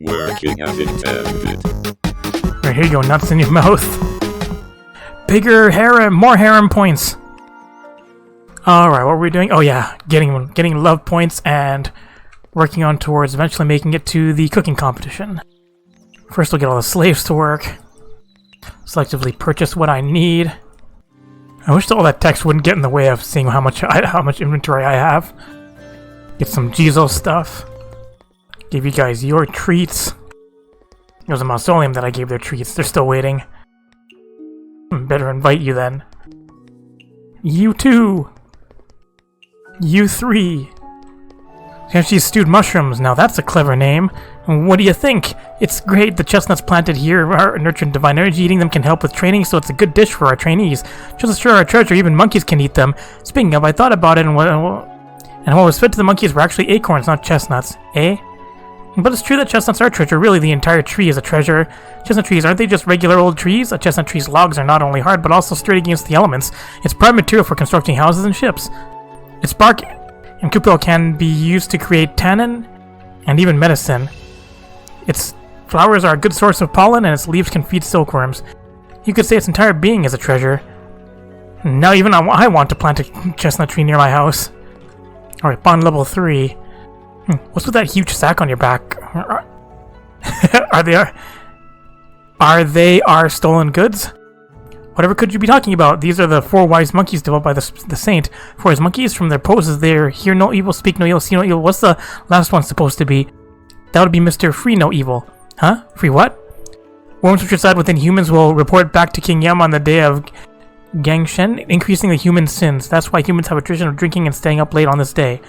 Working as intended. Right, here you go, nuts in your mouth. Bigger harem, more harem points. Alright, what were we doing? Oh yeah, getting love points and working on towards eventually making it to the cooking competition. First we'll get all the slaves to work. Selectively purchase what I need. I wish all that text wouldn't get in the way of seeing how much inventory I have. Get some Jizo stuff. Give you guys your treats. It was a mausoleum that I gave their treats. They're still waiting. Better invite you then. You 2. You 3. She's stewed mushrooms. Now that's a clever name. What do you think? It's great. The chestnuts planted here are nurturing divine energy. Eating them can help with training, so it's a good dish for our trainees. Just as sure our treasure, even monkeys can eat them. Speaking of, I thought about it, and what was fed to the monkeys were actually acorns, not chestnuts. Eh? But it's true that chestnuts are treasure. Really, the entire tree is a treasure. Chestnut trees, aren't they just regular old trees? A chestnut tree's logs are not only hard, but also sturdy against the elements. It's prime material for constructing houses and ships. Its bark and cupel can be used to create tannin and even medicine. Its flowers are a good source of pollen, and its leaves can feed silkworms. You could say its entire being is a treasure. Now even I want to plant a chestnut tree near my house. Alright, bond level 3. What's with that huge sack on your back? Are they our stolen goods? Whatever could you be talking about? These are the 4 wise monkeys developed by the saint. 4 wise monkeys, from their poses, they're hear no evil, speak no evil, see no evil. What's the last one supposed to be? That would be Mr. Free No Evil. Huh? Free what? Worms which reside within humans will report back to King Yam on the day of Gangshen, increasing the human sins. That's why humans have a tradition of drinking and staying up late on this day.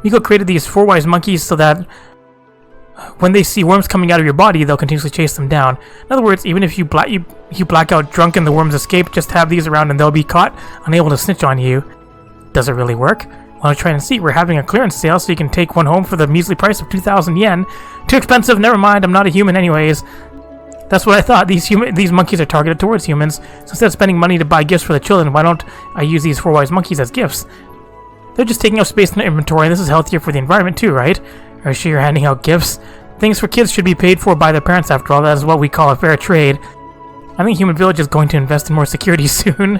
Miko created these 4 wise monkeys so that when they see worms coming out of your body, they'll continuously chase them down. In other words, even if you black out drunk and the worms escape, just have these around and they'll be caught, unable to snitch on you. Does it really work? Want to try and see? We're having a clearance sale, so you can take one home for the measly price of 2,000 yen. Too expensive? Never mind, I'm not a human anyways. That's what I thought. These monkeys are targeted towards humans. So instead of spending money to buy gifts for the children, why don't I use these 4 wise monkeys as gifts? They're just taking up space in their inventory, and this is healthier for the environment too, right? Are you sure you're handing out gifts? Things for kids should be paid for by their parents, after all. That is what we call a fair trade. I think Human Village is going to invest in more security soon.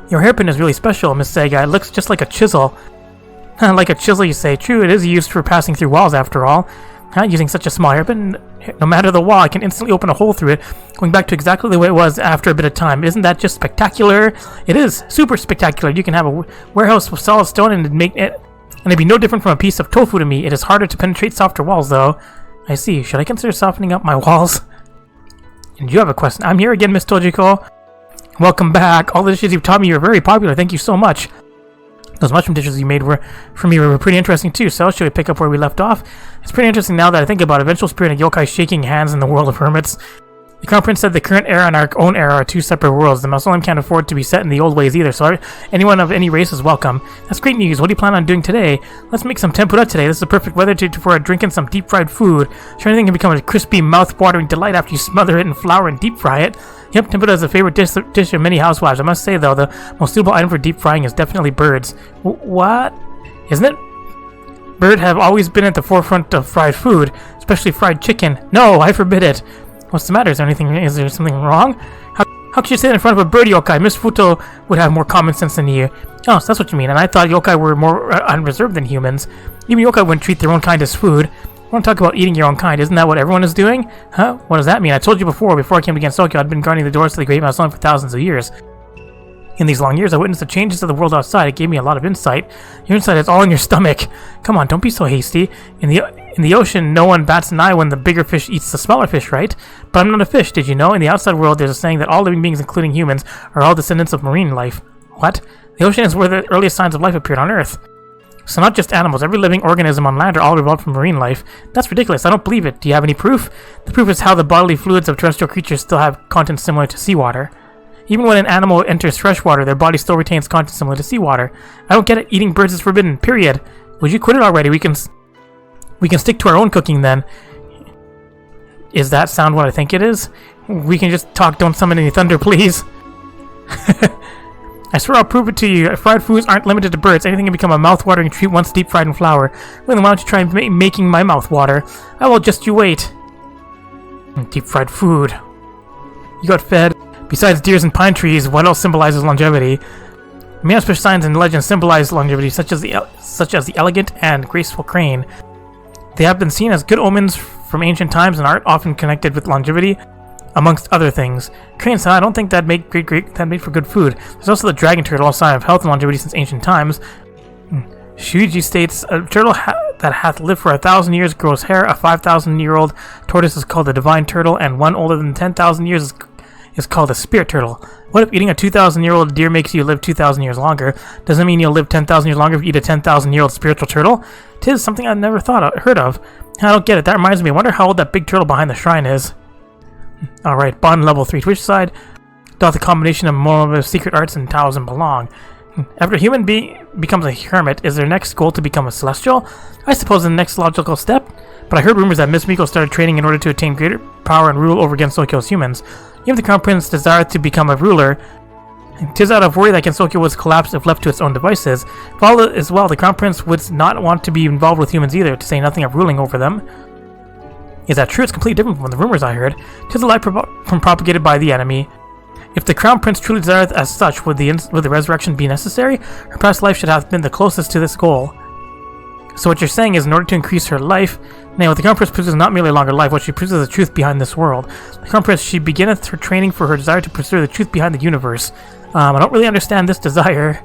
Your hairpin is really special, Miss Seiga. It looks just like a chisel. Like a chisel, you say. True, it is used for passing through walls, after all. Using such a small hairpin, no matter the wall, I can instantly open a hole through it, going back to exactly the way it was after a bit of time. Isn't that just spectacular? It is super spectacular. You can have a warehouse with solid stone and it'd be no different from a piece of tofu to me. It is harder to penetrate softer walls, though. I see. Should I consider softening up my walls? And you have a question. I'm here again, Miss Tojiko. Welcome back. All the dishes you've taught me are very popular. Thank you so much. Those mushroom dishes you made for me were pretty interesting too, so should we pick up where we left off? It's pretty interesting now that I think about it. Eventual spirit and yokai shaking hands in the world of hermits. The Crown Prince said the current era and our own era are 2 separate worlds. The mausoleum can't afford to be set in the old ways either, so anyone of any race is welcome. That's great news. What do you plan on doing today? Let's make some tempura today. This is the perfect weather for drinking some deep-fried food. Sure, anything can become a crispy, mouth-watering delight after you smother it in flour and deep-fry it. Yep, tempura is a favorite dish of many housewives. I must say, though, the most suitable item for deep frying is definitely birds. What? Isn't it? Birds have always been at the forefront of fried food, especially fried chicken. No, I forbid it. What's the matter? Is there something wrong? How could you sit in front of a bird yokai? Miss Futo would have more common sense than you. Oh, so that's what you mean. And I thought yokai were more unreserved than humans. Even yokai wouldn't treat their own kind as food. I want to talk about eating your own kind. Isn't that what everyone is doing? Huh? What does that mean? I told you before I came against Tokyo, I'd been guarding the doors to the Great Mausoleum for thousands of years. In these long years, I witnessed the changes of the world outside. It gave me a lot of insight. Your insight is all in your stomach. Come on, don't be so hasty. In the ocean, no one bats an eye when the bigger fish eats the smaller fish, right? But I'm not a fish, did you know? In the outside world, there's a saying that all living beings, including humans, are all descendants of marine life. What? The ocean is where the earliest signs of life appeared on Earth. So not just animals, every living organism on land are all evolved from marine life. That's ridiculous, I don't believe it. Do you have any proof? The proof is how the bodily fluids of terrestrial creatures still have content similar to seawater. Even when an animal enters freshwater, their body still retains content similar to seawater. I don't get it, eating birds is forbidden, period. Would you quit it already? We can stick to our own cooking then. Is that sound what I think it is? We can just talk, don't summon any thunder, please. I swear I'll prove it to you. Fried foods aren't limited to birds. Anything can become a mouth-watering treat once deep fried in flour. Well, then why don't you try making my mouth water? I will, just you wait. Deep fried food. You got fed. Besides deers and pine trees, what else symbolizes longevity? Many special signs and legends symbolize longevity, such as the elegant and graceful crane. They have been seen as good omens from ancient times and are often connected with longevity, amongst other things. Cranes, I don't think that made for good food. There's also the dragon turtle, a sign of health and longevity since ancient times. Shuji states, a turtle that hath lived for 1,000 years grows hair. A 5,000-year-old tortoise is called a divine turtle, and one older than 10,000 years is called a spirit turtle. What if eating a 2,000-year-old deer makes you live 2,000 years longer? Doesn't mean you'll live 10,000 years longer if you eat a 10,000-year-old spiritual turtle? 'Tis something I've never heard of. I don't get it. That reminds me. I wonder how old that big turtle behind the shrine is. Alright, bond level 3. To which side doth the combination of more of secret arts and Taoism belong? After a human becomes a hermit, is their next goal to become a celestial? I suppose the next logical step. But I heard rumors that Miss Miko started training in order to attain greater power and rule over Gensokyo's humans. Even if the Crown Prince desired to become a ruler, 'tis out of worry that Gensokyo would collapse if left to its own devices. If all is well, the Crown Prince would not want to be involved with humans either, to say nothing of ruling over them. Is that true? It's completely different from the rumors I heard. 'Tis a lie propagated by the enemy. If the Crown Prince truly desireth as such, would the resurrection be necessary? Her past life should have been the closest to this goal. So what you're saying is, in order to increase her life, now what the Crown Prince proves is not merely a longer life, what she proves is the truth behind this world. The Crown Prince, she beginneth her training for her desire to pursue the truth behind the universe. I don't really understand this desire.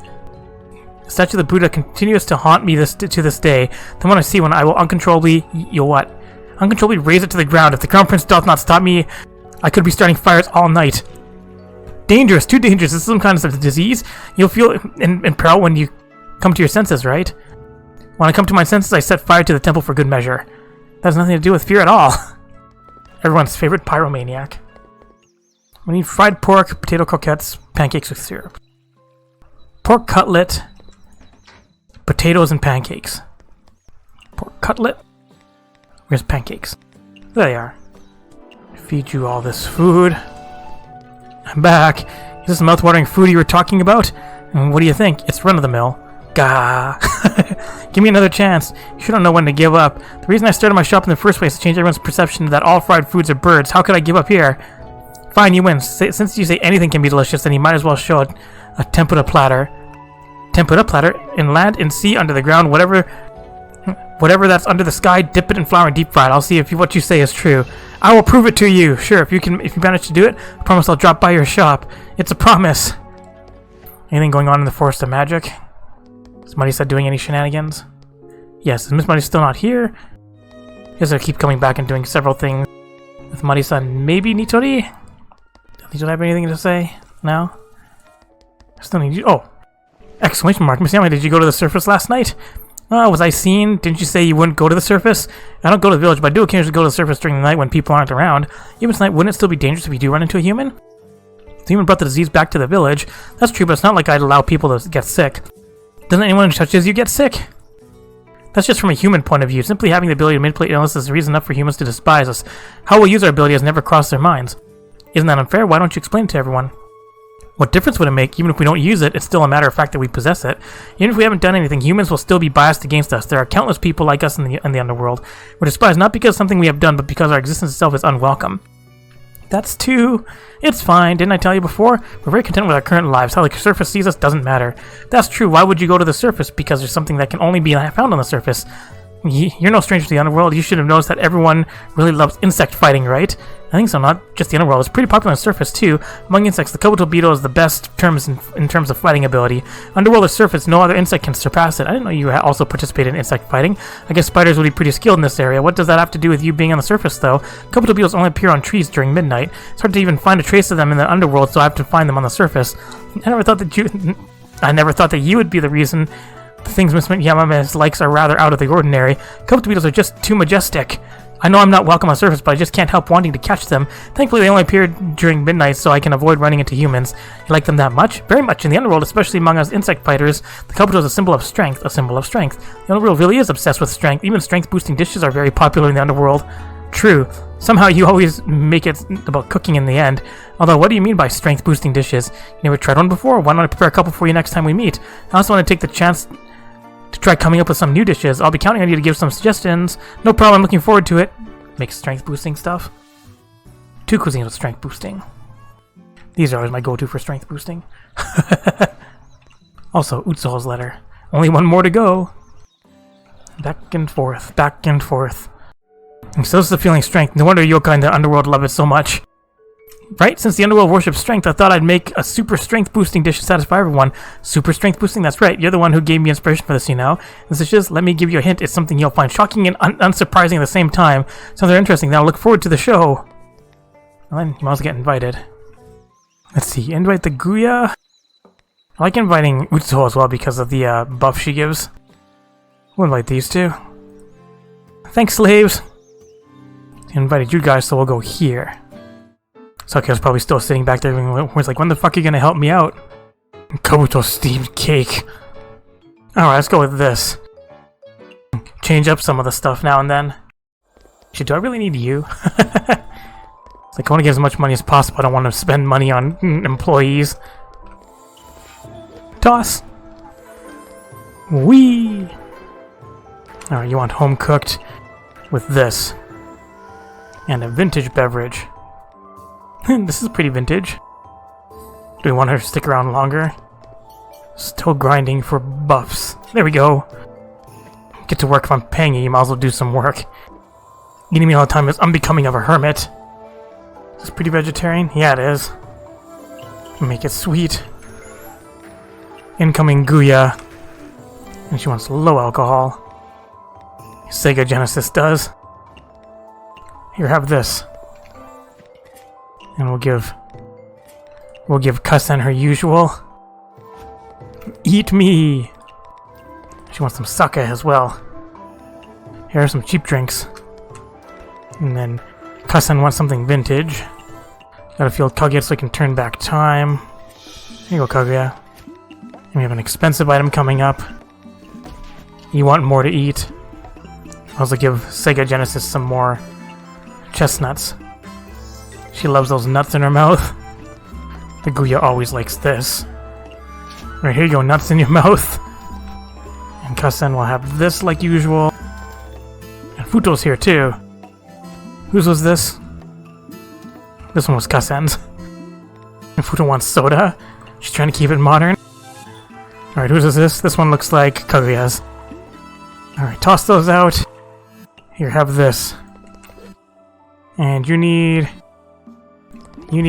The statue of the Buddha continues to haunt me to this day. The one I see when I will uncontrollably, uncontrollably raise it to the ground. If the Crown Prince doth not stop me, I could be starting fires all night. Dangerous, too dangerous. This is some kind of disease. You'll feel in peril when you come to your senses, right? When I come to my senses, I set fire to the temple for good measure. That has nothing to do with fear at all. Everyone's favorite pyromaniac. We need fried pork, potato croquettes, pancakes with syrup. Pork cutlet, potatoes and pancakes. Pork cutlet. Where's pancakes? There they are. Feed you all this food. I'm back. Is this mouth-watering food you were talking about? And what do you think? It's run-of-the-mill. Gah. Give me another chance. You sure don't know when to give up. The reason I started my shop in the first place is to change everyone's perception that all fried foods are birds. How could I give up here? Fine, you win. Since you say anything can be delicious, then you might as well show a tempura platter. Tempura platter? In land, in sea, under the ground, whatever that's under the sky, dip it in flour and deep fry it. I'll see if what you say is true. I will prove it to you. Sure, if you manage to do it, I promise I'll drop by your shop. It's a promise. Anything going on in the Forest of Magic? Is Marisa doing any shenanigans? Yes, is Miss Marisa still not here? I guess I keep coming back and doing several things with Marisa and maybe Nitori? Don't have anything to say now? I still need you. Oh! Exclamation mark. Miss Yami, did you go to the surface last night? Was I seen? Didn't you say you wouldn't go to the surface? I don't go to the village, but I do occasionally go to the surface during the night when people aren't around. Even tonight, wouldn't it still be dangerous if you do run into a human? The human brought the disease back to the village. That's true, but it's not like I'd allow people to get sick. Doesn't anyone who touches you get sick? That's just from a human point of view. Simply having the ability to manipulate illness is reason enough for humans to despise us. How we'll use our ability has never crossed their minds. Isn't that unfair? Why don't you explain it to everyone? What difference would it make? Even if we don't use it, it's still a matter of fact that we possess it. Even if we haven't done anything, humans will still be biased against us. There are countless people like us in the underworld. We're despised not because of something we have done, but because our existence itself is unwelcome. That's too... It's fine. Didn't I tell you before? We're very content with our current lives. How the surface sees us doesn't matter. That's true. Why would you go to the surface? Because there's something that can only be found on the surface. You're no stranger to the underworld. You should have noticed that everyone really loves insect fighting, right? I think so, not just the underworld. It's pretty popular on the surface, too. Among insects, the Kobuto beetle is the best in terms of fighting ability. Underworld or surface, no other insect can surpass it. I didn't know you also participated in insect fighting. I guess spiders would be pretty skilled in this area. What does that have to do with you being on the surface, though? Kobuto beetles only appear on trees during midnight. It's hard to even find a trace of them in the underworld, so I have to find them on the surface. I never thought that you would be the reason. The things Miss Yamame's likes are rather out of the ordinary. Kobuto beetles are just too majestic. I know I'm not welcome on the surface, but I just can't help wanting to catch them. Thankfully, they only appear during midnight, so I can avoid running into humans. You like them that much? Very much. In the underworld, especially among us insect fighters, the Kobuto is a symbol of strength. A symbol of strength. The underworld really is obsessed with strength. Even strength-boosting dishes are very popular in the underworld. True. Somehow you always make it about cooking in the end. Although, what do you mean by strength-boosting dishes? You never tried one before? Why don't I prepare a couple for you next time we meet? I also want to take the chance to try coming up with some new dishes. I'll be counting on you to give some suggestions. No problem, I'm looking forward to it. Make strength-boosting stuff. 2 cuisines with strength-boosting. These are always my go-to for strength-boosting. Also, Utsuho's letter. Only one more to go. Back and forth, back and forth. I'm still still feeling strength. No wonder yokai in the underworld love it so much. Right? Since the underworld worships strength, I thought I'd make a super strength boosting dish to satisfy everyone. Super strength boosting? That's right. You're the one who gave me inspiration for this, you know. This is just, let me give you a hint. It's something you'll find shocking and unsurprising at the same time. Sounds very interesting. Now look forward to the show. Well, then, you might as well get invited. Let's see. Invite the Guya. I like inviting Utsuho as well because of the buff she gives. We'll invite these two. Thanks, slaves. I invited you guys, so we'll go here. Sakuya's probably still sitting back there. He's like, when the fuck are you gonna help me out? Kabuto steamed cake. Alright, let's go with this. Change up some of the stuff now and then. Shit, do I really need you? It's like, I want to get as much money as possible. I don't want to spend money on employees. Toss. Whee! Alright, you want home cooked with this. And a vintage beverage. This is pretty vintage. Do we want her to stick around longer? Still grinding for buffs. There we go. Get to work. If I'm paying you, you might as well do some work. Eating me all the time is unbecoming of a hermit. Is this pretty vegetarian? Yeah, it is. Make it sweet. Incoming Guya. And she wants low alcohol. Seiga Genesis does. Here, have this. And we'll give Kasen her usual. Eat me! She wants some sake as well. Here are some cheap drinks. And then Kasen wants something vintage. Gotta feel Kaguya so I can turn back time. Here you go, Kaguya. And we have an expensive item coming up. You want more to eat. I'll also give Seiga Genesis some more chestnuts. She loves those nuts in her mouth. The Guya always likes this. Right, here you go, nuts in your mouth. And Kasen will have this like usual. And Futo's here too. Whose was this? This one was Kasen's. And Futo wants soda. She's trying to keep it modern. Alright, whose is this? This one looks like Kaguya's. Alright, toss those out. Here, have this. And you need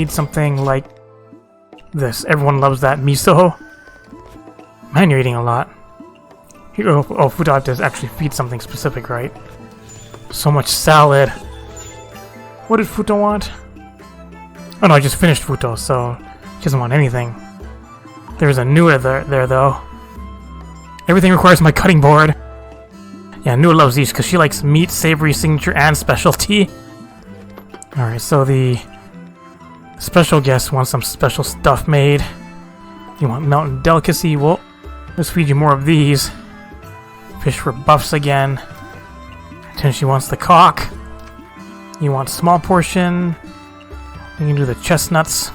something like this. Everyone loves that miso. Man, you're eating a lot. Here, oh, Futo, I have to actually feed something specific, right? So much salad. What did Futo want? Oh no, I just finished Futo, so she doesn't want anything. There's a Nua there though. Everything requires my cutting board. Yeah, Nua loves these because she likes meat, savory, signature, and specialty. Alright, so the special guest wants some special stuff made. You want mountain delicacy? Well, let's feed you more of these. Fish for buffs again. And she wants the cock. You want small portion. You can do the chestnuts.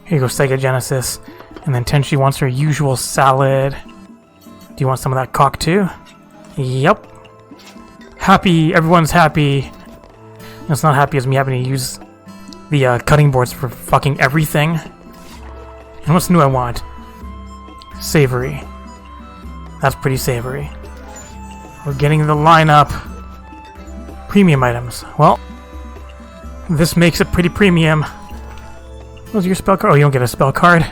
Here you go, Seiga Genesis. And then Tenchi wants her usual salad. Do you want some of that cock too? Yep. Happy. Everyone's happy. It's not happy as me having to use the cutting boards for fucking everything. And what's new I want? Savory. That's pretty savory. We're getting the lineup. Premium items. Well, this makes it pretty premium. What's your spell card? Oh, you don't get a spell card.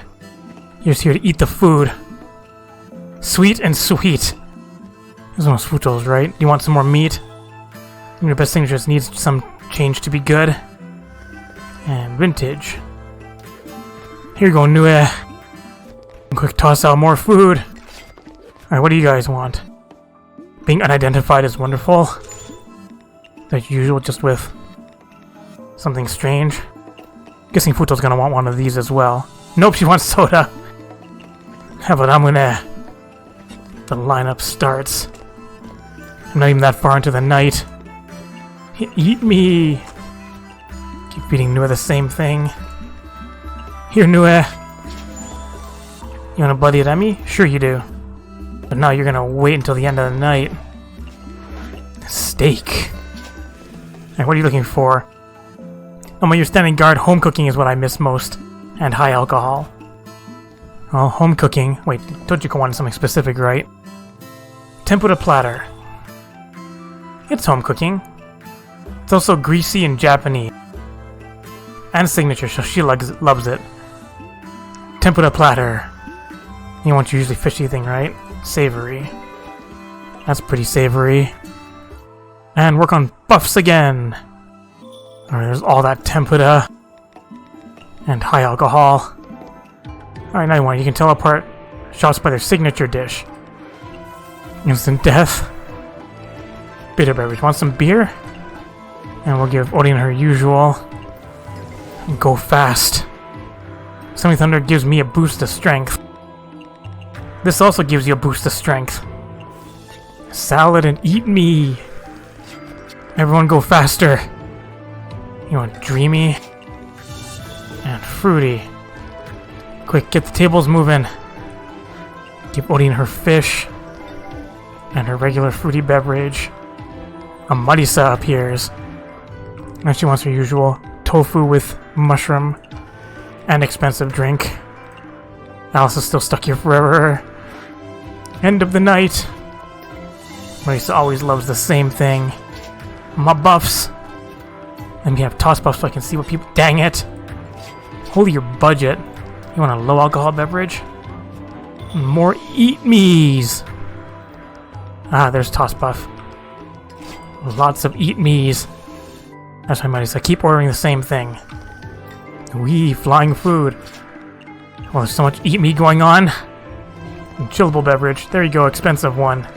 You're just here to eat the food. Sweet and sweet. This one's Futo's, right? You want some more meat? Your best thing just needs some change to be good. And vintage. Here you go, Nue. Quick toss out more food. Alright, what do you guys want? Being unidentified is wonderful. As usual, just with something strange. Guessing Futo's gonna want one of these as well. Nope, she wants soda. How about I'm gonna... The lineup starts. I'm not even that far into the night. Eat me! Keep feeding Nue the same thing. Here, Nue! You want a bloody Remy? Sure you do. But now you're gonna wait until the end of the night. Steak. Hey, what are you looking for? Oh, when you're standing guard, home cooking is what I miss most. And high alcohol. Well, home cooking. Wait, Tojiko wanted something specific, right? Tempura platter. It's home cooking. It's also greasy and Japanese. And signature, so she loves it. Tempura platter. You want your usually fishy thing, right? Savory. That's pretty savory. And work on buffs again. Alright, there's all that tempura. And high alcohol. Alright, now you can tell apart shops by their signature dish. Instant death. Bitter beverage. Want some beer? And we'll give Odin her usual. And go fast. Summoning Thunder gives me a boost of strength. This also gives you a boost of strength. Salad and eat me. Everyone go faster. You want dreamy and fruity. Quick, get the tables moving. Give Odin her fish and her regular fruity beverage. A Marisa appears. And she wants her usual tofu with mushroom and expensive drink. Alice is still stuck here forever. End of the night. Marisa always loves the same thing. My buffs. Let me have toss buffs so I can see what people... Dang it! Holy your budget. You want a low alcohol beverage? More eat me's! Ah, there's toss buff. Lots of eat me's. That's why Marisa keep ordering the same thing. Wee, flying food. Well, there's so much eat me going on. Chillable beverage. There you go, expensive one.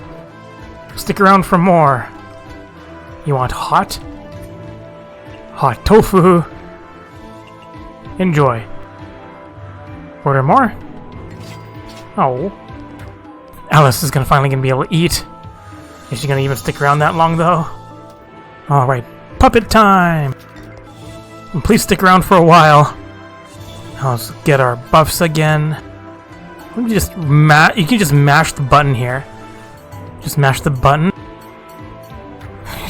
Stick around for more. You want hot? Hot tofu. Enjoy. Order more? Oh. Alice is finally gonna be able to eat. Is she gonna even stick around that long though? Alright, puppet time! And please stick around for a while. Let's get our buffs again. You can just mash the button here. Just mash the button.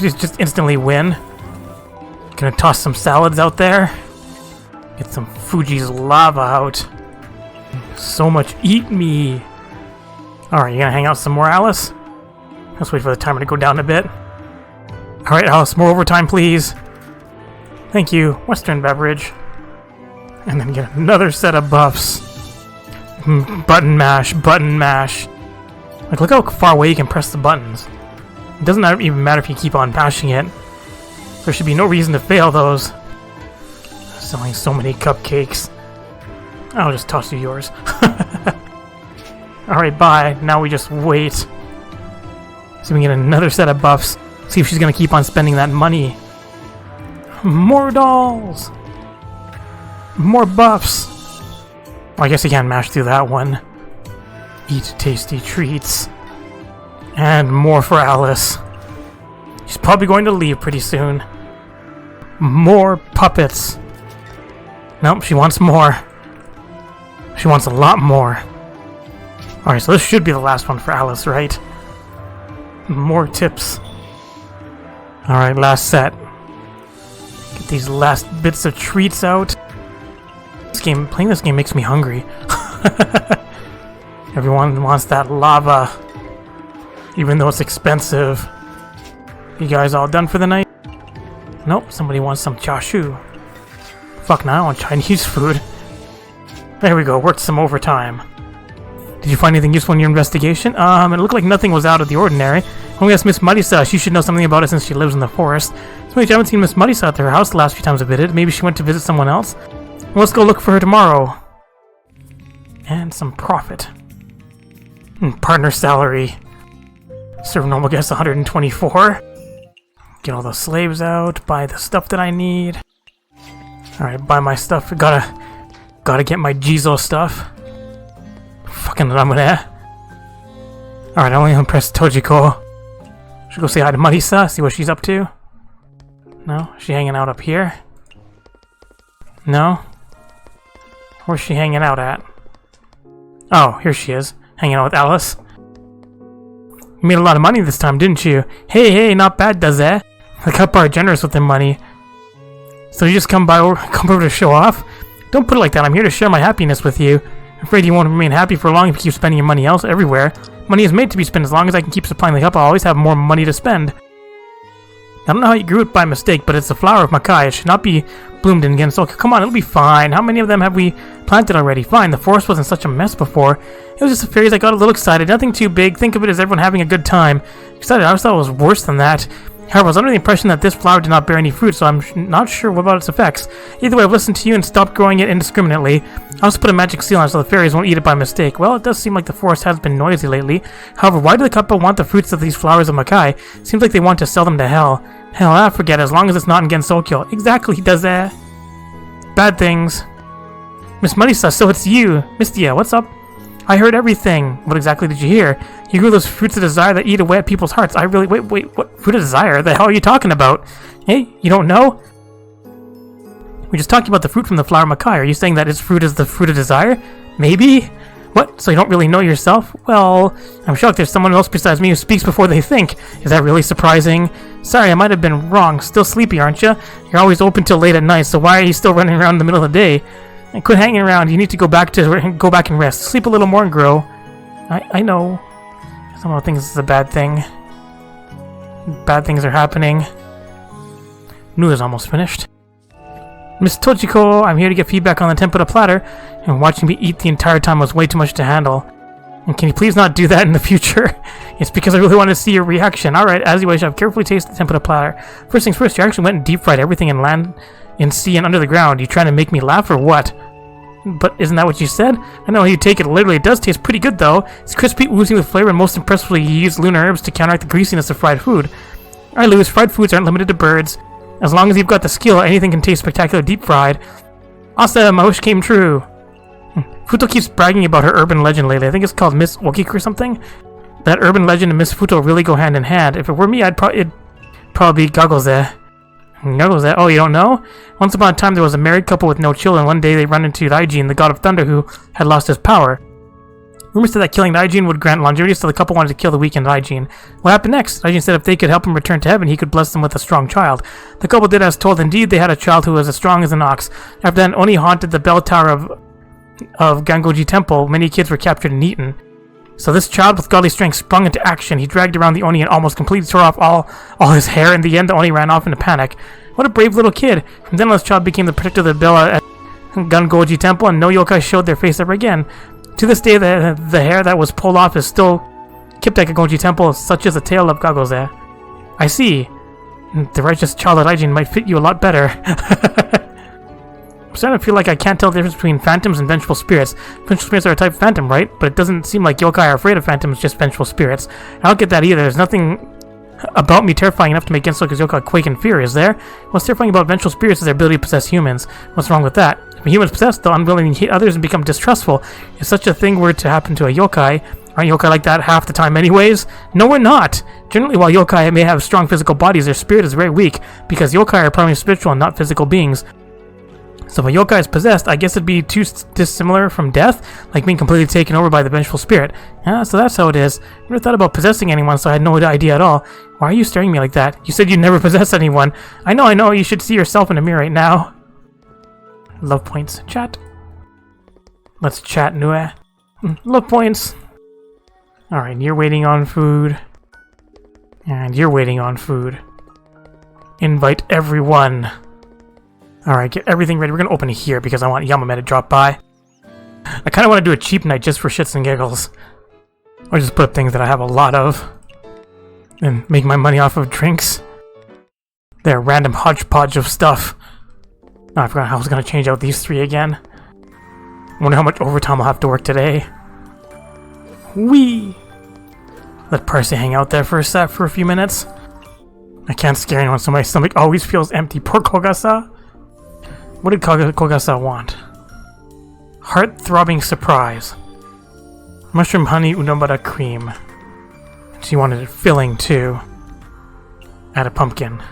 Just instantly win. Gonna toss some salads out there. Get some Fuji's lava out. So much eat me. Alright, you gonna hang out some more, Alice? Let's wait for the timer to go down a bit. Alright, Alice, more overtime, please. Thank you. Western beverage. And then get another set of buffs. Button mash, button mash. Like, look how far away you can press the buttons. It doesn't even matter if you keep on mashing it. There should be no reason to fail those. Selling so many cupcakes. I'll just toss you yours. Alright, bye. Now we just wait. So we can get another set of buffs. See if she's gonna keep on spending that money. More dolls! More buffs! Well, I guess you can't mash through that one. Eat tasty treats. And more for Alice. She's probably going to leave pretty soon. More puppets. Nope, she wants more. She wants a lot more. Alright, so this should be the last one for Alice, right? More tips. Alright, last set. Get these last bits of treats out. Playing this game makes me hungry. Everyone wants that lava. Even though it's expensive. You guys all done for the night? Nope, somebody wants some chashu. Fuck, now I want Chinese food. There we go, worked some overtime. Did you find anything useful in your investigation? It looked like nothing was out of the ordinary. When we asked Miss Marisa, she should know something about it since she lives in the forest. So I haven't seen Miss Marisa at her house the last few times I visited. Maybe she went to visit someone else. Well, let's go look for her tomorrow. And some profit. Partner salary. Serve normal guests 124. Get all the slaves out. Buy the stuff that I need. Alright, buy my stuff. Gotta get my Jizo stuff. Fucking Ramune. Alright, I only impressed Tojiko. Should go say hi to Marisa, see what she's up to. No? Is she hanging out up here? No? Where's she hanging out at? Oh, here she is. Hanging out with Alice. You made a lot of money this time, didn't you? Hey, not bad, does that? The couple are generous with their money. So you just come over to show off? Don't put it like that. I'm here to share my happiness with you. I'm afraid you won't remain happy for long if you keep spending your money everywhere. Money is made to be spent. As long as I can keep supplying the couple, I'll always have more money to spend. I don't know how you grew it by mistake, but it's the flower of Makai. It should not be bloomed in again. So come on, it'll be fine. How many of them have we planted already? Fine, the forest wasn't such a mess before. It was just the fairies. I got a little excited. Nothing too big. Think of it as everyone having a good time. Excited. I always thought it was worse than that. However, I was under the impression that this flower did not bear any fruit, so I'm not sure what about its effects. Either way, I've listened to you and stopped growing it indiscriminately. I'll just put a magic seal on it so the fairies won't eat it by mistake. Well, it does seem like the forest has been noisy lately. However, why do the couple want the fruits of these flowers of Makai? Seems like they want to sell them to hell. Hell, forget it, as long as it's not in Gensokyo. Exactly, he does that. Bad things. Miss Marisa, so it's you. Mystia, what's up? I heard everything. What exactly did you hear? You grew those fruits of desire that eat away at people's hearts. I really... Wait, what? Fruit of desire? The hell are you talking about? Hey, you don't know? We're just talking about the fruit from the flower Makai. Are you saying that its fruit is the fruit of desire? Maybe? What? So you don't really know yourself? Well, I'm shocked there's someone else besides me who speaks before they think. Is that really surprising? Sorry, I might have been wrong. Still sleepy, aren't you? You're always open till late at night, so why are you still running around in the middle of the day? And quit hanging around. You need to go back and rest. Sleep a little more and grow. I know. Someone thinks this is a bad thing. Bad things are happening. Noon is almost finished. Miss Tojiko, I'm here to get feedback on the tempura platter, and watching me eat the entire time was way too much to handle. And can you please not do that in the future? It's because I really want to see your reaction. Alright, as you wish, I've carefully tasted the tempura platter. First things first, you actually went and deep fried everything in land, in sea, and under the ground. You trying to make me laugh or what? But isn't that what you said? I know you take it literally. It does taste pretty good though. It's crispy, oozing with flavor, and most impressively, you use lunar herbs to counteract the greasiness of fried food. Alright, Lewis, fried foods aren't limited to birds. As long as you've got the skill, anything can taste spectacular deep fried. Awesome, my wish came true. Futo keeps bragging about her urban legend lately. I think it's called Miss Okiku or something. That urban legend and Miss Futo really go hand in hand. If it were me, it'd probably be Gagose. Gagose? Oh, you don't know? Once upon a time, there was a married couple with no children. One day, they run into Daijin, the god of thunder, who had lost his power. Rumors said that killing Daijin would grant longevity, so the couple wanted to kill the weakened Daijin. What happened next? Daijin said if they could help him return to heaven, he could bless them with a strong child. The couple did as told. Indeed, they had a child who was as strong as an ox. After that, Oni haunted the bell tower of Gangoji Temple. Many kids were captured and eaten. So this child with godly strength sprung into action. He dragged around the Oni and almost completely tore off all his hair. In the end, the Oni ran off in a panic. What a brave little kid. From then on, this child became the protector of the bell at Gangoji Temple, and no yokai showed their face ever again. To this day, the hair that was pulled off is still kept at Gangoji Temple, such as the tale of Gagose. I see. The righteous child of Daijin might fit you a lot better. I'm starting to feel like I can't tell the difference between phantoms and vengeful spirits. Vengeful spirits are a type of phantom, right? But it doesn't seem like yokai are afraid of phantoms, just vengeful spirits. I don't get that either. There's nothing about me terrifying enough to make Gensokyo's yokai quake in fear, is there? What's terrifying about vengeful spirits is their ability to possess humans. What's wrong with that? If a human's possessed, they'll unwillingly hate others and become distrustful. If such a thing were to happen to a yokai, aren't yokai like that half the time anyways? No, we're not! Generally, while yokai may have strong physical bodies, their spirit is very weak, because yokai are primarily spiritual and not physical beings. So if a yokai is possessed, I guess it'd be too dissimilar from death, like being completely taken over by the vengeful spirit. So that's how it is. Never thought about possessing anyone, so I had no idea at all. Why are you staring at me like that? You said you'd never possess anyone. I know, you should see yourself in the mirror right now. Love points. Chat. Let's chat, Nue. Love points. Alright, you're waiting on food. And you're waiting on food. Invite everyone. Alright, get everything ready. We're going to open it here because I want Yamame to drop by. I kind of want to do a cheap night just for shits and giggles. Or just put up things that I have a lot of. And make my money off of drinks. They're a random hodgepodge of stuff. Oh, I forgot how I was going to change out these three again. Wonder how much overtime I'll have to work today. Whee! Let Percy hang out there for a few minutes. I can't scare anyone, so my stomach always feels empty. Poor Kogasa. What did Kogasa want? Heart-throbbing surprise. Mushroom honey unobara cream. She wanted it filling too. Add a pumpkin.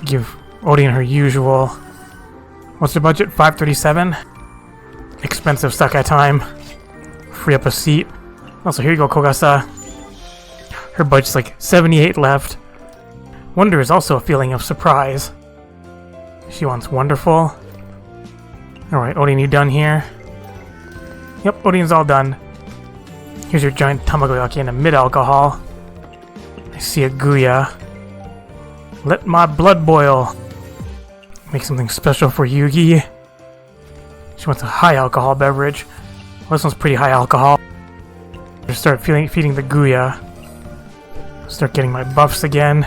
Give Odin her usual. What's her budget? 537. Expensive Seiga time. Free up a seat. Also, here you go, Kogasa. Her budget's like 78 left. Wonder is also a feeling of surprise. She wants wonderful. Alright, Odin, you done here? Yep, Odin's all done. Here's your giant tamagoyaki and a mid-alcohol. I see a Guya. Let my blood boil. Make something special for Yugi. She wants a high alcohol beverage. Well, this one's pretty high alcohol. Just start feeding the Guya. Start getting my buffs again.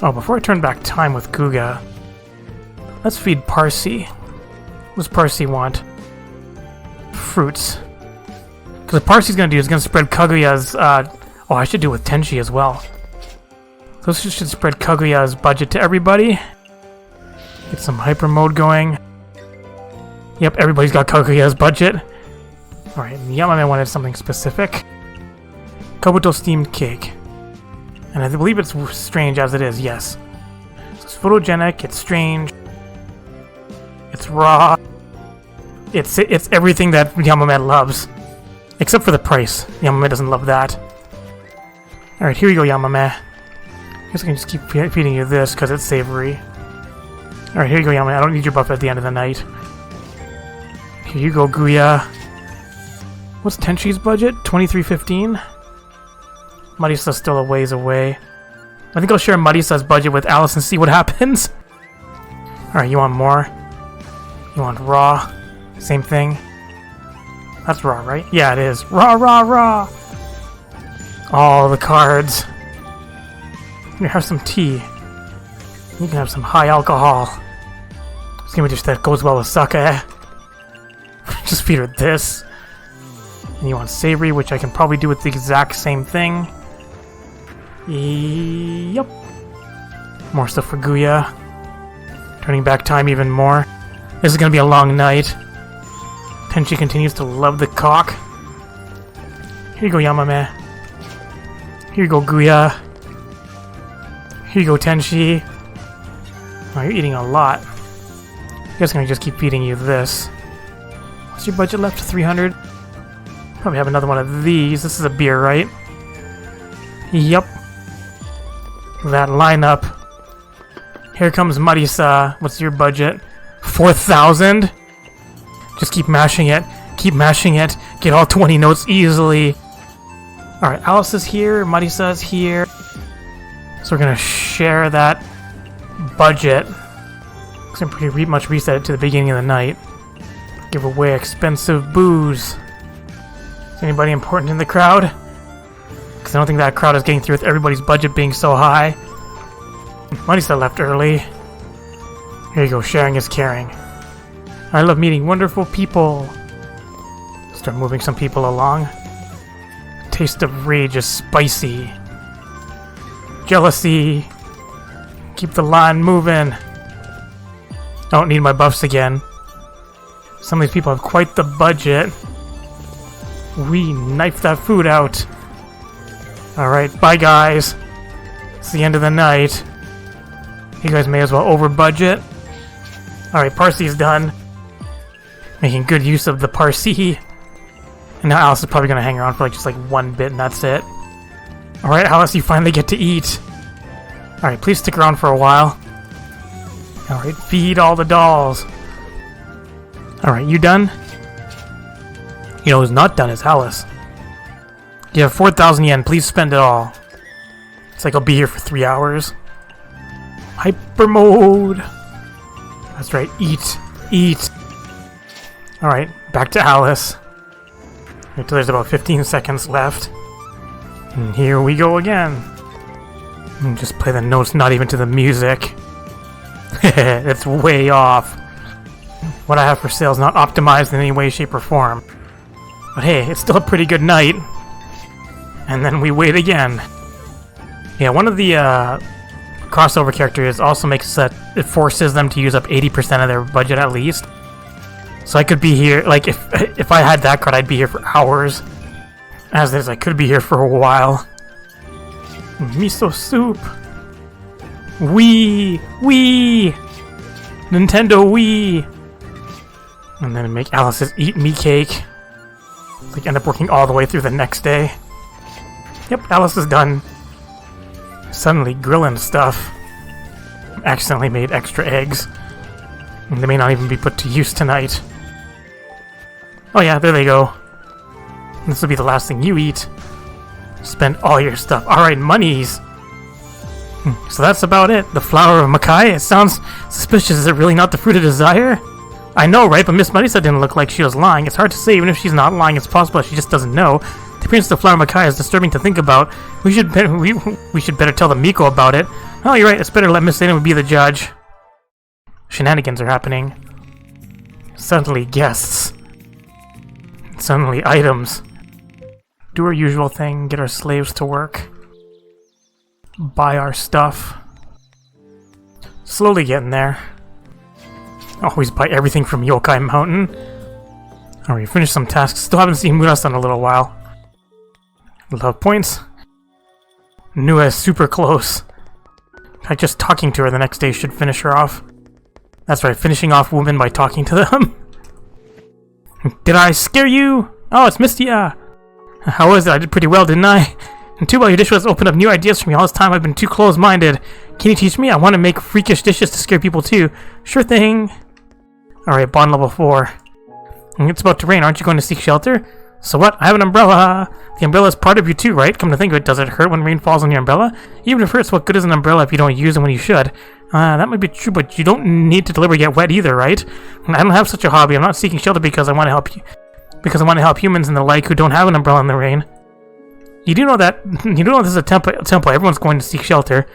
Oh, before I turn back time with Guga, let's feed Parsi. What does Parsi want? Fruits. Because what Parsi's gonna do is gonna spread Kaguya's, oh, I should do it with Tenchi as well. So this should spread Kaguya's budget to everybody. Get some hyper mode going. Yep, everybody's got Kaguya's budget. Alright, Yamame wanted something specific. Kabuto steamed cake. And I believe it's strange as it is, yes. So it's photogenic, it's strange. It's raw. It's everything that Yamame loves. Except for the price. Yamame doesn't love that. Alright, here you go, Yamame. I guess I can just keep feeding you this because it's savory. Alright, here you go, Yamame. I don't need your buff at the end of the night. Here you go, Guya. What's Tenchi's budget? 2315? Marisa's still a ways away. I think I'll share Marisa's budget with Alice and see what happens. Alright, you want more? You want raw? Same thing? That's raw, right? Yeah, it is. Raw, raw, raw! All the cards. Here, have some tea. You can have some high alcohol. See what that goes well with sake. Just feed her this. And you want savory, which I can probably do with the exact same thing. Yep. More stuff for Guya. Turning back time even more. This is gonna be a long night. Tenchi continues to love the cock. Here you go, Yamame. Here you go, Guya. Here you go, Tenchi. Oh, you're eating a lot. I guess I'm gonna just keep feeding you this. What's your budget left? 300? Probably have another one of these. This is a beer, right? Yep. That lineup. Here comes Marisa. What's your budget? 4,000? Just keep mashing it. Keep mashing it. Get all 20 notes easily. Alright, Alice is here. Marisa is here. So we're gonna share that budget. Because I'm pretty much reset it to the beginning of the night. Give away expensive booze. Is anybody important in the crowd? Because I don't think that crowd is getting through with everybody's budget being so high. Marisa left early. Here you go, sharing is caring. I love meeting wonderful people. Start moving some people along. Taste of rage is spicy. Jealousy. Keep the line moving. I don't need my buffs again. Some of these people have quite the budget. We knife that food out. Alright, bye guys. It's the end of the night. You guys may as well over budget. Alright, Parsi's done. Making good use of the Parsi. And now Alice is probably going to hang around for just one bit and that's it. Alright, Alice, you finally get to eat. Alright, please stick around for a while. Alright, feed all the dolls. Alright, you done? You know who's not done is Alice. You have 4,000 yen, please spend it all. It's like I'll be here for 3 hours. Hyper mode! That's right, eat, eat! Alright, back to Alice. Until there's about 15 seconds left. And here we go again. And just play the notes, not even to the music. It's way off. What I have for sale is not optimized in any way, shape, or form. But hey, it's still a pretty good night. And then we wait again. Yeah, one of the crossover characters also makes that it forces them to use up 80% of their budget at least. So I could be here, if I had that card, I'd be here for hours. As is, I could be here for a while. Miso soup. Wii! Nintendo Wii! And then make Alice's eat me cake. Like end up working all the way through the next day. Yep, Alice is done. Suddenly grilling stuff. Accidentally made extra eggs. And they may not even be put to use tonight. Oh yeah, there they go. This will be the last thing you eat. Spend all your stuff. Alright, monies! So that's about it. The flower of Makai? It sounds suspicious. Is it really not the fruit of desire? I know, right? But Miss Marisa didn't look like she was lying. It's hard to say. Even if she's not lying, it's possible she just doesn't know. The appearance of the flower of Makai is disturbing to think about. We should better tell the Miko about it. Oh, you're right. It's better let Miss Aiden be the judge. Shenanigans are happening. Suddenly guests. Suddenly items. Do our usual thing. Get our slaves to work. Buy our stuff. Slowly getting there. Always buy everything from Yokai Mountain. Alright, finished some tasks. Still haven't seen Murasa in a little while. Love points. Nua is super close. Just talking to her the next day should finish her off. That's right, finishing off women by talking to them. Did I scare you? Oh, it's Mystia! How was it? I did pretty well, didn't I? And too bad your dish was opened up new ideas for me. All this time I've been too close-minded. Can you teach me? I want to make freakish dishes to scare people too. Sure thing. Alright, bond level 4. It's about to rain. Aren't you going to seek shelter? So what? I have an umbrella. The umbrella is part of you too, right? Come to think of it, does it hurt when rain falls on your umbrella? Even if it hurts, what good is an umbrella if you don't use it when you should? That might be true, but you don't need to deliberately get wet either, right? I don't have such a hobby. I'm not seeking shelter because I want to help you. Because I want to help humans and the like who don't have an umbrella in the rain. You do know that this is a temple. Everyone's going to seek shelter.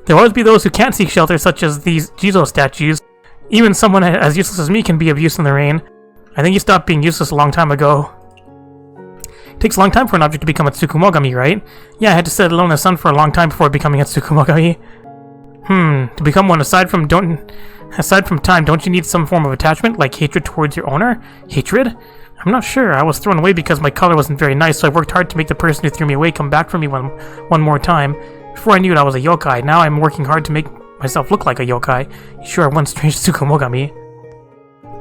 There will always be those who can't seek shelter, such as these Jizo statues. Even someone as useless as me can be of use in the rain. I think you stopped being useless a long time ago. It takes a long time for an object to become a Tsukumogami, right? Yeah, I had to sit alone in the sun for a long time before becoming a Tsukumogami. To become one, aside from time, don't you need some form of attachment, like hatred towards your owner? Hatred? I'm not sure. I was thrown away because my color wasn't very nice, so I worked hard to make the person who threw me away come back for me one more time. Before I knew it, I was a yokai. Now I'm working hard to make myself look like a yokai. You sure are one strange Tsukumogami.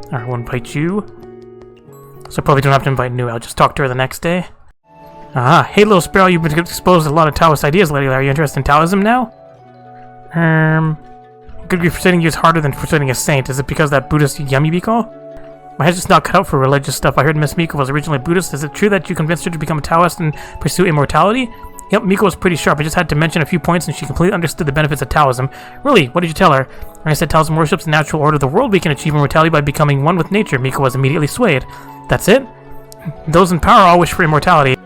Alright, we'll invite you. So I probably don't have to invite New. I'll just talk to her the next day. Ah, hey little sparrow, you've been exposed to a lot of Taoist ideas lately. Are you interested in Taoism now? Could be persuading you is harder than persuading a saint. Is it because that Buddhist Yamibiko? My head's just not cut out for religious stuff. I heard Miss Miko was originally Buddhist. Is it true that you convinced her to become a Taoist and pursue immortality? Yep, Miko was pretty sharp. I just had to mention a few points and she completely understood the benefits of Taoism. Really? What did you tell her? When I said Taoism worships the natural order of the world, we can achieve immortality by becoming one with nature. Miko was immediately swayed. That's it? Those in power all wish for immortality.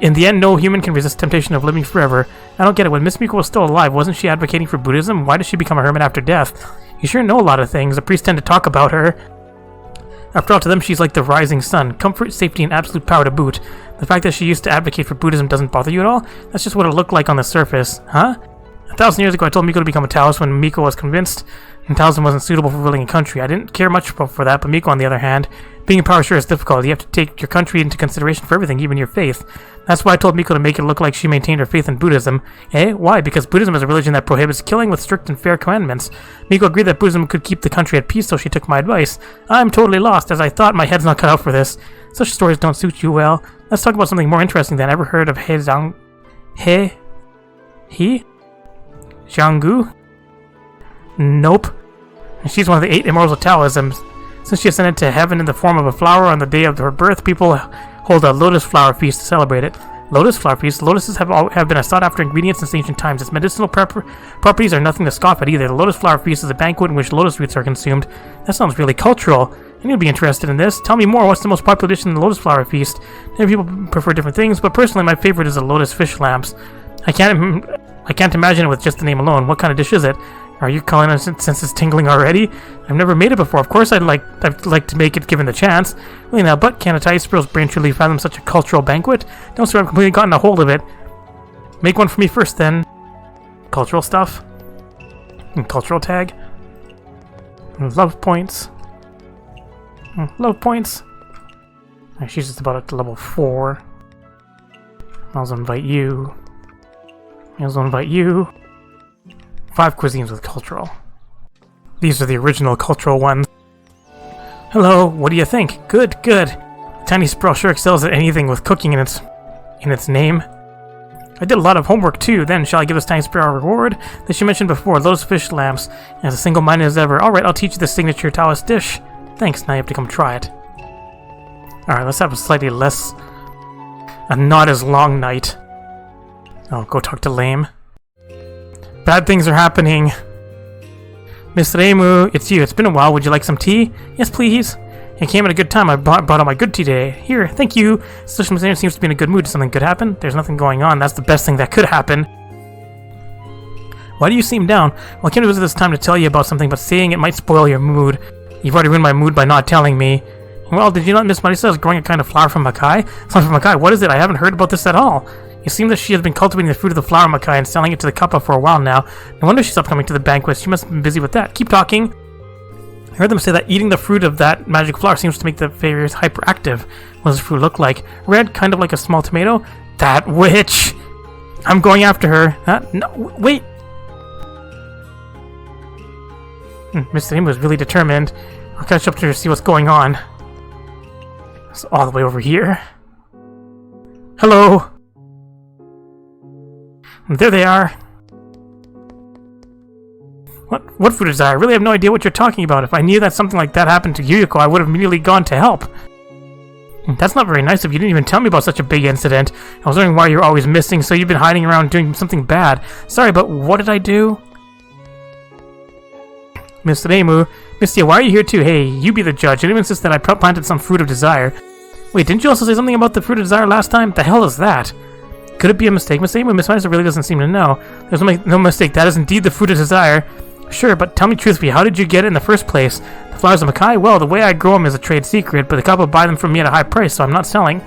In the end, no human can resist temptation of living forever. I don't get it. When Miss Miko was still alive, wasn't she advocating for Buddhism? Why did she become a hermit after death? You sure know a lot of things. The priests tend to talk about her. After all, to them, she's like the rising sun. Comfort, safety, and absolute power to boot. The fact that she used to advocate for Buddhism doesn't bother you at all? That's just what it looked like on the surface. Huh? 1,000 years ago, I told Miko to become a Taoist when Miko was convinced and Taoism wasn't suitable for ruling a country. I didn't care much for that, but Miko, on the other hand, being in power sure is difficult. You have to take your country into consideration for everything, even your faith. That's why I told Miko to make it look like she maintained her faith in Buddhism. Eh? Why? Because Buddhism is a religion that prohibits killing with strict and fair commandments. Miko agreed that Buddhism could keep the country at peace, so she took my advice. I'm totally lost. As I thought, my head's not cut out for this. Such stories don't suit you well. Let's talk about something more interesting than I ever heard of Xianggu? Nope. She's one of the 8 immortals of Taoism. Since she ascended to heaven in the form of a flower on the day of her birth, people hold a lotus flower feast to celebrate it. Lotus flower feast? Lotuses have been a sought-after ingredient since ancient times. Its medicinal properties are nothing to scoff at either. The lotus flower feast is a banquet in which lotus roots are consumed. That sounds really cultural. And you'd be interested in this. Tell me more. What's the most popular dish in the lotus flower feast? Many people prefer different things, but personally my favorite is the lotus fish lamps. I can't imagine it with just the name alone. What kind of dish is it? Are you calling us senses tingling already? I've never made it before. Of course I'd like to make it given the chance. Really now, but can a Thai sparrow's brain truly fathom such a cultural banquet? Don't swear I've completely gotten a hold of it. Make one for me first then. Cultural stuff. And cultural tag. Love points. Love points. She's just about at level 4. I'll also invite you. I'll also invite you. 5 cuisines with cultural. These are the original cultural ones. Hello, what do you think? Good, good. Tiny Sproul sure excels at anything with cooking in its name. I did a lot of homework too. Then shall I give this Tiny Sproul a reward? That she mentioned before, lotus fish lamps, and as single-minded as ever. Alright, I'll teach you the signature Taoist dish. Thanks, now you have to come try it. Alright, let's have a not as long night. Oh, go talk to Lame. Bad things are happening. Miss Reimu, it's you. It's been a while. Would you like some tea? Yes, please. It came at a good time. I brought all my good tea today. Here, thank you. Social Mystia seems to be in a good mood. Did something good happen? There's nothing going on. That's the best thing that could happen. Why do you seem down? Well, I came to visit this time to tell you about something, but saying it might spoil your mood. You've already ruined my mood by not telling me. Well, did you not miss Mystias growing a kind of flower from Makai? Something from Makai? What is it? I haven't heard about this at all. It seems that she has been cultivating the fruit of the flower Makai and selling it to the Kappa for a while now. No wonder she stopped coming to the banquet. She must have been busy with that. Keep talking. I heard them say that eating the fruit of that magic flower seems to make the fairies hyperactive. What does the fruit look like? Red, kind of like a small tomato? That witch! I'm going after her. No, wait! Mr. Nim was really determined. I'll catch up to her to see what's going on. It's all the way over here. Hello! There they are. What food desire? I really have no idea what you're talking about. If I knew that something like that happened to Yuyuko, I would have immediately gone to help. That's not very nice of you. You didn't even tell me about such a big incident. I was wondering why you're always missing, so you've been hiding around doing something bad. Sorry, but what did I do? Mr. Reimu, Mystia, why are you here too? Hey, you be the judge. I didn't insist that I planted some fruit of desire. Wait, didn't you also say something about the fruit of desire last time? The hell is that? Could it be a mistake? Miss Mystias really doesn't seem to know. There's no mistake. That is indeed the fruit of desire. Sure, but tell me truthfully, how did you get it in the first place? The flowers of Makai? Well, the way I grow them is a trade secret, but the couple buy them from me at a high price, so I'm not selling.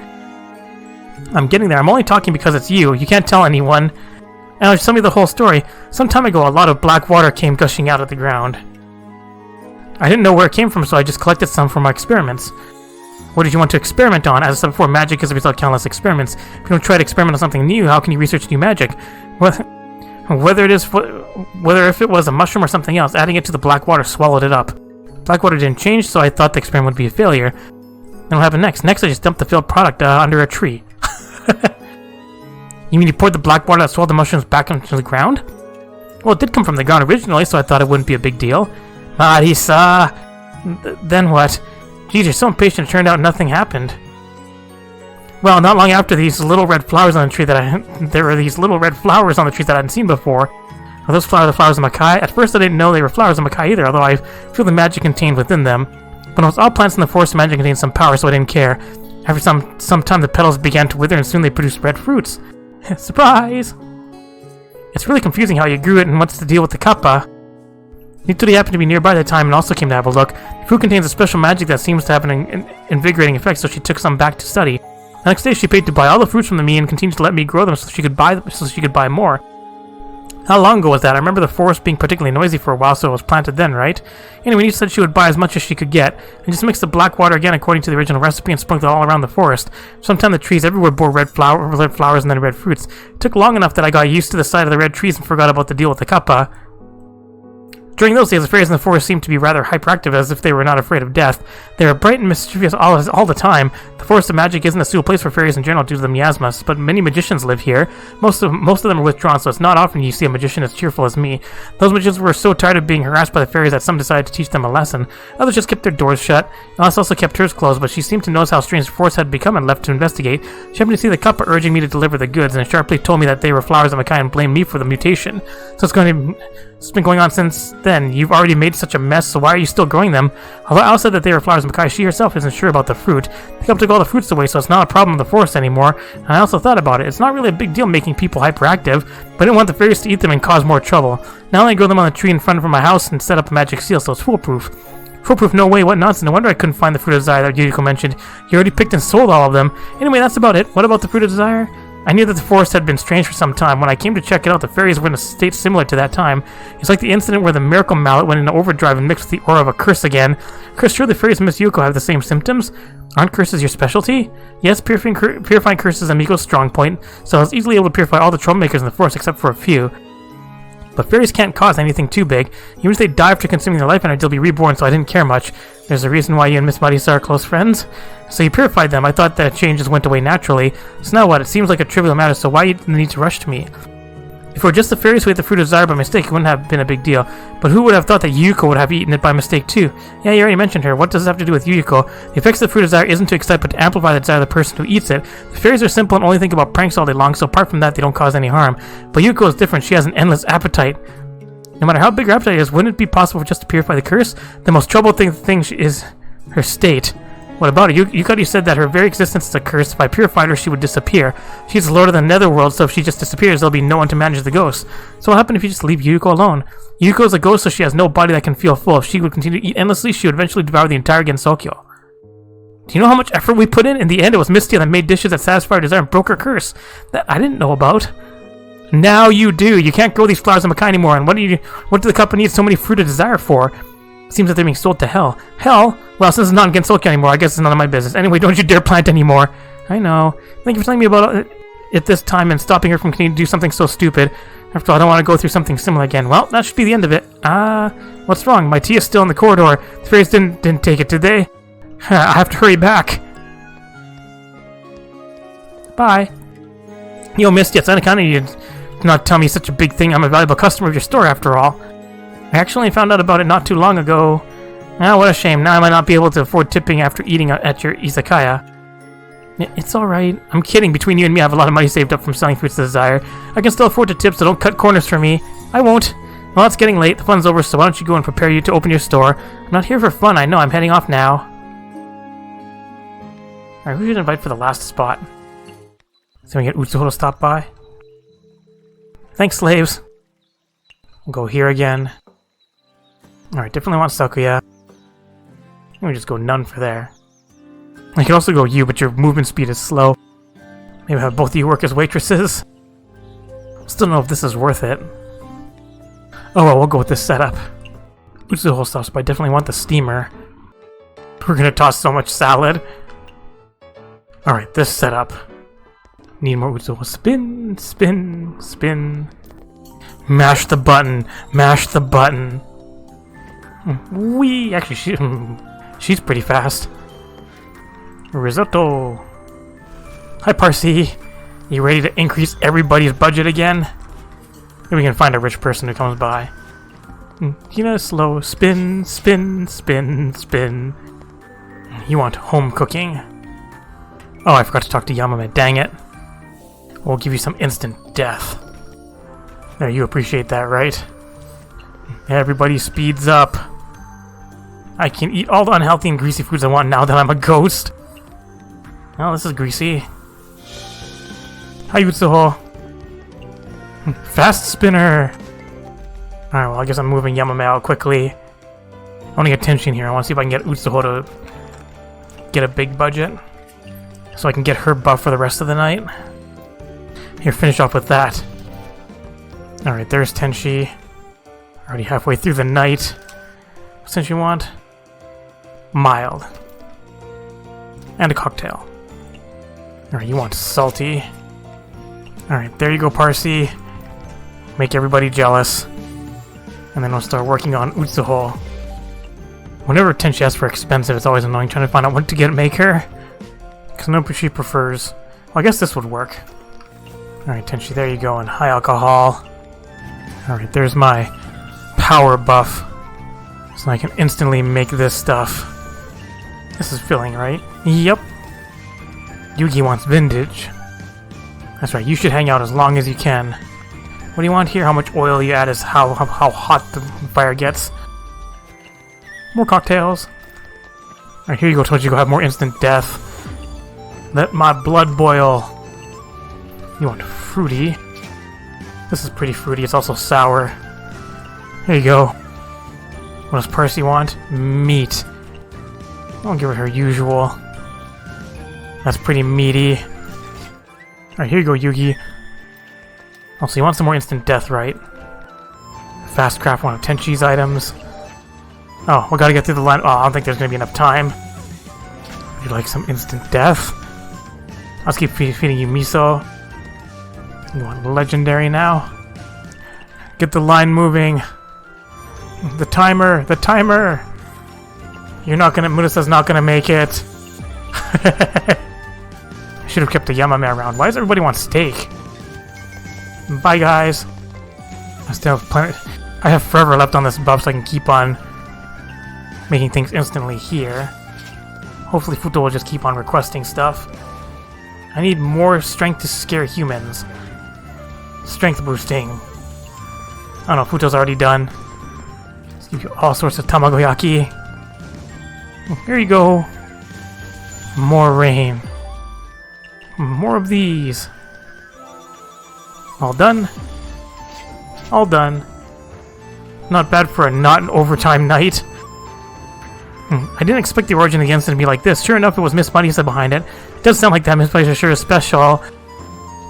I'm getting there. I'm only talking because it's you. You can't tell anyone. Now, tell me the whole story. Some time ago, a lot of black water came gushing out of the ground. I didn't know where it came from, so I just collected some for my experiments. What did you want to experiment on? As I said before, magic is a result of countless experiments. If you don't try to experiment on something new, how can you research new magic? Whether if it was a mushroom or something else, adding it to the black water swallowed it up. Black water didn't change, so I thought the experiment would be a failure. Then what happened next? Next, I just dumped the failed product under a tree. You mean you poured the black water that swallowed the mushrooms back into the ground? Well, it did come from the ground originally, so I thought it wouldn't be a big deal. Marisa! Then what? Geez, you're so impatient, it turned out nothing happened. Well, not long after these little red flowers on the tree there were these little red flowers on the trees that I hadn't seen before. Are those the flowers of Makai? At first I didn't know they were flowers of Makai either, although I feel the magic contained within them. But almost all plants in the forest, the magic contains some power, so I didn't care. After some time, the petals began to wither, and soon they produced red fruits. Surprise! It's really confusing how you grew it and what's the deal with the kappa. Nitori happened to be nearby at the time and also came to have a look. The fruit contains a special magic that seems to have an invigorating effect, so she took some back to study. The next day, she paid to buy all the fruits from me and continued to let me grow them so she could buy more. How long ago was that? I remember the forest being particularly noisy for a while, so it was planted then, right? Anyway, she said she would buy as much as she could get, and just mixed the black water again according to the original recipe and sprinkled it all around the forest. Sometime the trees everywhere bore red flowers and then red fruits. It took long enough that I got used to the sight of the red trees and forgot about the deal with the kappa. During those days, the fairies in the forest seemed to be rather hyperactive, as if they were not afraid of death. They were bright and mischievous all the time. The forest of magic isn't a suitable place for fairies in general due to the miasmas, but many magicians live here. Most of them are withdrawn, so it's not often you see a magician as cheerful as me. Those magicians were so tired of being harassed by the fairies that some decided to teach them a lesson. Others just kept their doors shut. Alice also kept hers closed, but she seemed to notice how strange the forest had become and left to investigate. She happened to see the kappa urging me to deliver the goods, and sharply told me that they were flowers of a kind and blamed me for the mutation. So it's been going on since then. You've already made such a mess, so why are you still growing them? Although Alice said that they were flowers of Makai, she herself isn't sure about the fruit. The Kappa took all the fruits away, so it's not a problem in the forest anymore. And I also thought about it. It's not really a big deal making people hyperactive, but I didn't want the fairies to eat them and cause more trouble. Now I grow them on the tree in front of my house and set up a magic seal, so it's foolproof. Foolproof? No way, what nonsense. No wonder I couldn't find the fruit of desire that Tojiko mentioned. You already picked and sold all of them. Anyway, that's about it. What about the fruit of desire? I knew that the forest had been strange for some time. When I came to check it out, the fairies were in a state similar to that time. It's like the incident where the miracle mallet went into overdrive and mixed with the aura of a curse again. Curse, sure the fairies of Miss Yuko have the same symptoms? Aren't curses your specialty? Yes, purifying curses is Amiko's strong point, so I was easily able to purify all the troublemakers in the forest except for a few. But fairies can't cause anything too big. Even if they die after consuming their life energy, they'll be reborn, so I didn't care much. There's a reason why you and Miss Marisa are close friends. So you purified them. I thought that changes went away naturally. So now what? It seems like a trivial matter, so why the need to rush to me? If it were just the fairies who ate the fruit of desire by mistake, it wouldn't have been a big deal. But who would have thought that Yuko would have eaten it by mistake too? Yeah, you already mentioned her. What does this have to do with Yuko? The effects of the fruit of desire isn't to excite but to amplify the desire of the person who eats it. The fairies are simple and only think about pranks all day long, so apart from that, they don't cause any harm. But Yuko is different. She has an endless appetite. No matter how big her appetite is, wouldn't it be possible for just to purify the curse? The most troubling thing is her state. What about it? Yukari said that her very existence is a curse. If I purified her, she would disappear. She's the lord of the netherworld, so if she just disappears, there'll be no one to manage the ghost. So what happened if you just leave Yuko alone? Yuko is a ghost, so she has no body that can feel full. If she would continue to eat endlessly, she would eventually devour the entire Gensokyo. Do you know how much effort we put in? In the end, it was Mystia that made dishes that satisfied her desire and broke her curse. That I didn't know about. Now you do. You can't grow these flowers in Makai anymore, and what do the couple need so many fruit of desire for? Seems that they're being sold to hell. Hell? Well, since it's not in Gensokyo anymore, I guess it's none of my business. Anyway, don't you dare plant anymore. I know. Thank you for telling me about it this time and stopping her from continuing to do something so stupid. After all, I don't want to go through something similar again. Well, that should be the end of it. What's wrong? My tea is still in the corridor. The fairies didn't take it, did they? I have to hurry back. Bye. Yo, Mystias, I kind of need to not tell me such a big thing. I'm a valuable customer of your store, after all. I actually found out about it not too long ago. Ah, what a shame. Now I might not be able to afford tipping after eating at your Izakaya. It's alright. I'm kidding. Between you and me, I have a lot of money saved up from selling fruits of desire. I can still afford to tip, so don't cut corners for me. I won't. Well, it's getting late. The fun's over, so why don't you go and prepare you to open your store? I'm not here for fun. I know. I'm heading off now. Alright, who should invite for the last spot? So we get Utsuho to stop by. Thanks, slaves. We'll go here again. Alright, definitely want Sakuya. Let me just go none for there. I could also go you, but your movement speed is slow. Maybe have both of you work as waitresses. Still don't know if this is worth it. Oh well, we'll go with this setup. Utsuho stops, but I definitely want the steamer. We're gonna toss so much salad. Alright, this setup. Need more Utsuho. Spin, spin, spin. Mash the button. Mash the button. Wee! Actually, she's pretty fast. Risotto. Hi, Parsi. You ready to increase everybody's budget again? Maybe we can find a rich person who comes by. You know, slow. Spin, spin, spin, spin. You want home cooking? Oh, I forgot to talk to Yamame. Dang it. We'll give you some instant death. There, you appreciate that, right? Everybody speeds up. I can eat all the unhealthy and greasy foods I want now that I'm a ghost. Oh, this is greasy. Hi, Utsuho. Fast spinner. Alright, well, I guess I'm moving Yamame out quickly. I want to get tension here. I want to see if I can get Utsuho to get a big budget. So I can get her buff for the rest of the night. Here, finish off with that. Alright, there's Tenshi. Already halfway through the night. What's Tenshi want? Mild. And a cocktail. Alright, you want salty. Alright, there you go, Parsi. Make everybody jealous. And then we'll start working on Utsuho. Whenever Tenshi asks for expensive, it's always annoying trying to find out what to make her. Because no, she prefers... Well, I guess this would work. Alright, Tenshi, there you go, and high alcohol. Alright, there's my power buff. So I can instantly make this stuff. This is filling, right? Yep. Yugi wants vintage. That's right, you should hang out as long as you can. What do you want here? How much oil you add is how hot the fire gets. More cocktails. Alright, here you go, Tojiko, have more instant death. Let my blood boil. You want fruity. This is pretty fruity, it's also sour. There you go. What does Percy want? Meat. I'll give her usual. That's pretty meaty. Alright, here you go, Yugi. Oh, so you want some more instant death, right? Fast craft one of Tenshi's items. Oh, we gotta get through the line. Oh, I don't think there's gonna be enough time. Would you like some instant death? I'll just keep feeding you miso. You want legendary now? Get the line moving. The timer. You're not gonna... Mudasa's not gonna make it. I should have kept the Yamame around. Why does everybody want steak? Bye, guys. I still have plenty... I have forever left on this buff so I can keep on making things instantly here. Hopefully Futo will just keep on requesting stuff. I need more strength to scare humans. Strength boosting. I don't know, Futo's already done. Let's give you all sorts of tamagoyaki. Here you go. More rain. More of these. All done. All done. Not bad for a not an overtime night. I didn't expect the origin of the incident to be like this. Sure enough, it was Miss Mystias behind it. It does sound like that Miss Mystias sure is special.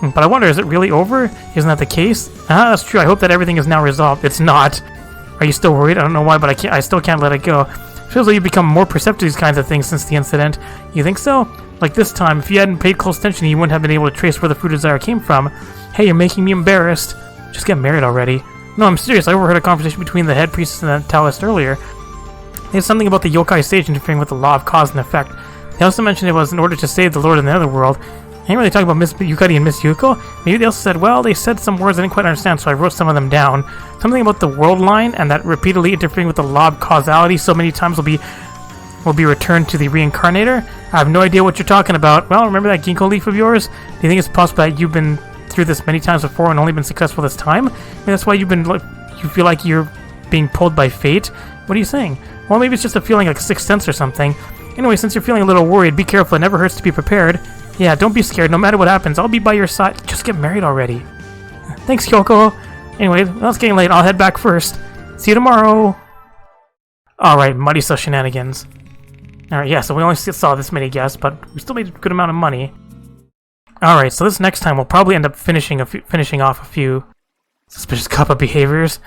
But I wonder, is it really over? Isn't that the case? That's true. I hope that everything is now resolved. It's not. Are you still worried? I don't know why, but I still can't let it go. It feels like you've become more perceptive to these kinds of things since the incident. You think so? Like this time, if you hadn't paid close attention, you wouldn't have been able to trace where the food desire came from. Hey, you're making me embarrassed. Just get married already. No, I'm serious. I overheard a conversation between the head priestess and the Taoist earlier. There's something about the yokai stage interfering with the law of cause and effect. They also mentioned it was in order to save the Lord in the Netherworld. I ain't really talking about Miss Yukari and Miss Yuko. Maybe they also said, well, they said some words I didn't quite understand, so I wrote some of them down. Something about the world line and that repeatedly interfering with the law of causality so many times will be returned to the reincarnator. I have no idea what you're talking about. Well, remember that ginkgo leaf of yours? Do you think it's possible that you've been through this many times before and only been successful this time? Maybe that's why you feel like you're being pulled by fate? What are you saying? Well, maybe it's just a feeling like a sixth sense or something. Anyway, since you're feeling a little worried, be careful. It never hurts to be prepared. Yeah, don't be scared. No matter what happens, I'll be by your side. Just get married already. Thanks, Kyoko. Anyway, well, it's getting late. I'll head back first. See you tomorrow. Alright, muddy so shenanigans. Alright, yeah, so we only saw this many guests, but we still made a good amount of money. Alright, so this next time we'll probably end up finishing off a few suspicious Kappa behaviors.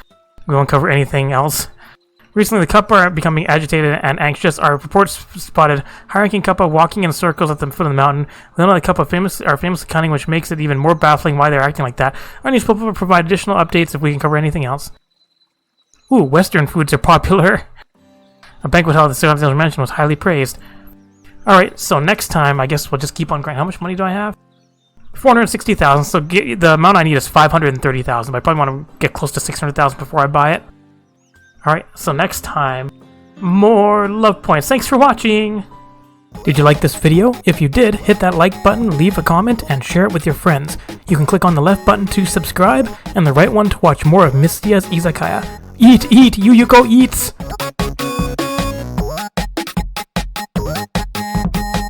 We won't cover anything else. Recently, the Kappa are becoming agitated and anxious. Our reports spotted high-ranking Kappa walking in circles at the foot of the mountain. We know the Kappa are famously cunning, which makes it even more baffling why they're acting like that. Our newspaper will provide additional updates if we can cover anything else. Ooh, Western foods are popular. A banquet hall that Seiga mentioned was highly praised. Alright, so next time, I guess we'll just keep on grinding. How much money do I have? 460,000, so the amount I need is 530,000, but I probably want to get close to 600,000 before I buy it. Alright, so next time, more love points. Thanks for watching! Did you like this video? If you did, hit that like button, leave a comment, and share it with your friends. You can click on the left button to subscribe, and the right one to watch more of Mystias Izakaya. Eat! Yuyuko eats!